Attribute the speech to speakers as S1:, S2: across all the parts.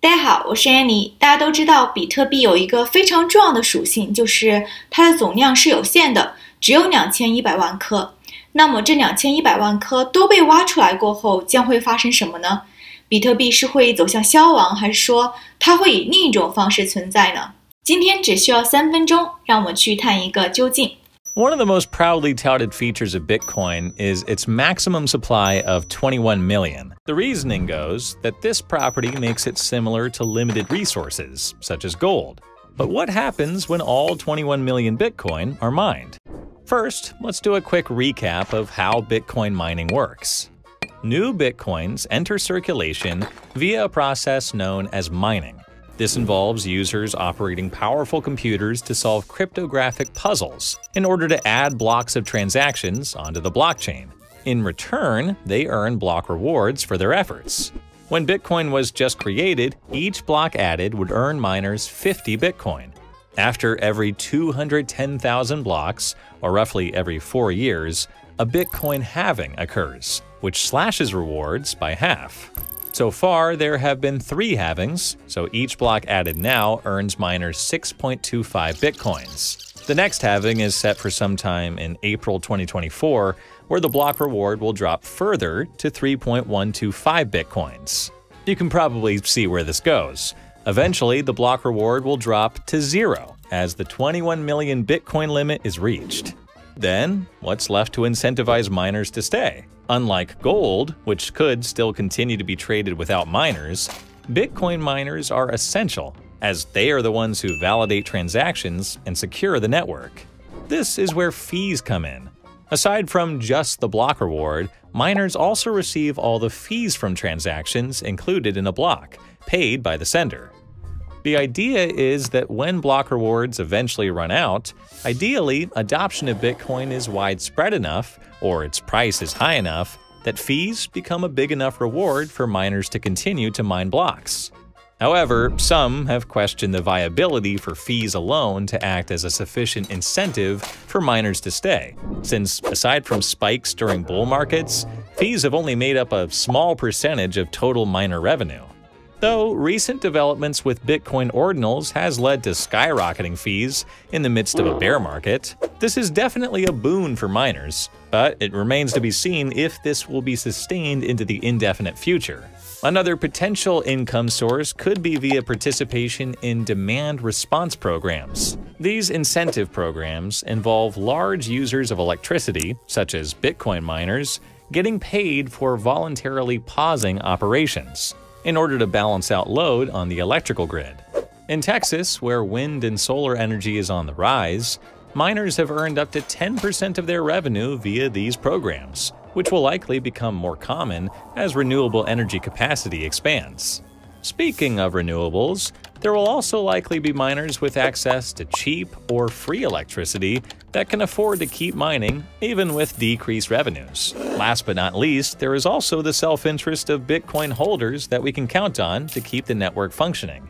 S1: 大家好，我是 Annie。大家都知道，比特币有一个非常重要的属性，就是它的总量是有限的，只有2100万颗。那么这2100万颗都被挖出来过后，将会发生什么呢？比特币是会走向消亡，还是说它会以另一种方式存在呢？今天只需要3分钟，让我们去探一个究竟。
S2: One of the most proudly touted features of Bitcoin is its maximum supply of 21 million. The reasoning goes that this property makes it similar to limited resources, such as gold. But what happens when all 21 million Bitcoin are mined? First, let's do a quick recap of how Bitcoin mining works. New Bitcoins enter circulation via a process known as mining. This involves users operating powerful computers to solve cryptographic puzzles in order to add blocks of transactions onto the blockchain. In return, they earn block rewards for their efforts. When Bitcoin was just created, each block added would earn miners 50 Bitcoin. After every 210,000 blocks, or roughly every 4 years, a Bitcoin halving occurs, which slashes rewards by half. So far, there have been 3 halvings, so each block added now earns miners 6.25 Bitcoins. The next halving is set for sometime in April 2024, where the block reward will drop further to 3.125 Bitcoins. You can probably see where this goes. Eventually, the block reward will drop to 0 as the 21 million Bitcoin limit is reached. Then, what's left to incentivize miners to stay? Unlike gold, which could still continue to be traded without miners, Bitcoin miners are essential, as they are the ones who validate transactions and secure the network. This is where fees come in. Aside from just the block reward, miners also receive all the fees from transactions included in a block, paid by the sender. The idea is that when block rewards eventually run out, ideally, adoption of Bitcoin is widespread enough, or its price is high enough, that fees become a big enough reward for miners to continue to mine blocks. However, some have questioned the viability for fees alone to act as a sufficient incentive for miners to stay, since aside from spikes during bull markets, fees have only made up a small percentage of total miner revenue. Though recent developments with Bitcoin ordinals has led to skyrocketing fees in the midst of a bear market, this is definitely a boon for miners, but it remains to be seen if this will be sustained into the indefinite future. Another potential income source could be via participation in demand response programs. These incentive programs involve large users of electricity, such as Bitcoin miners, getting paid for voluntarily pausing operations in order to balance out load on the electrical grid. In Texas, where wind and solar energy is on the rise, miners have earned up to 10% of their revenue via these programs, which will likely become more common as renewable energy capacity expands. Speaking of renewables, there will also likely be miners with access to cheap or free electricity that can afford to keep mining even with decreased revenues. Last but not least, there is also the self-interest of Bitcoin holders that we can count on to keep the network functioning.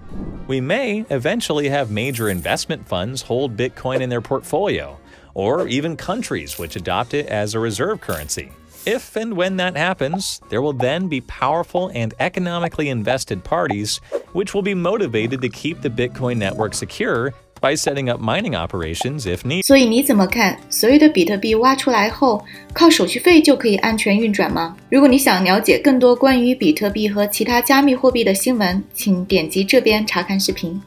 S2: We may eventually have major investment funds hold Bitcoin in their portfolio, or even countries which adopt it as a reserve currency. If and when that happens, there will then be powerful and economically invested parties which will be motivated to keep the Bitcoin network secure by setting up mining operations if needed.
S1: 所以你怎么看？所有的比特币挖出来后，靠手续费就可以安全运转吗？如果你想了解更多关于比特币和其他加密货币的新闻，请点击这边查看视频。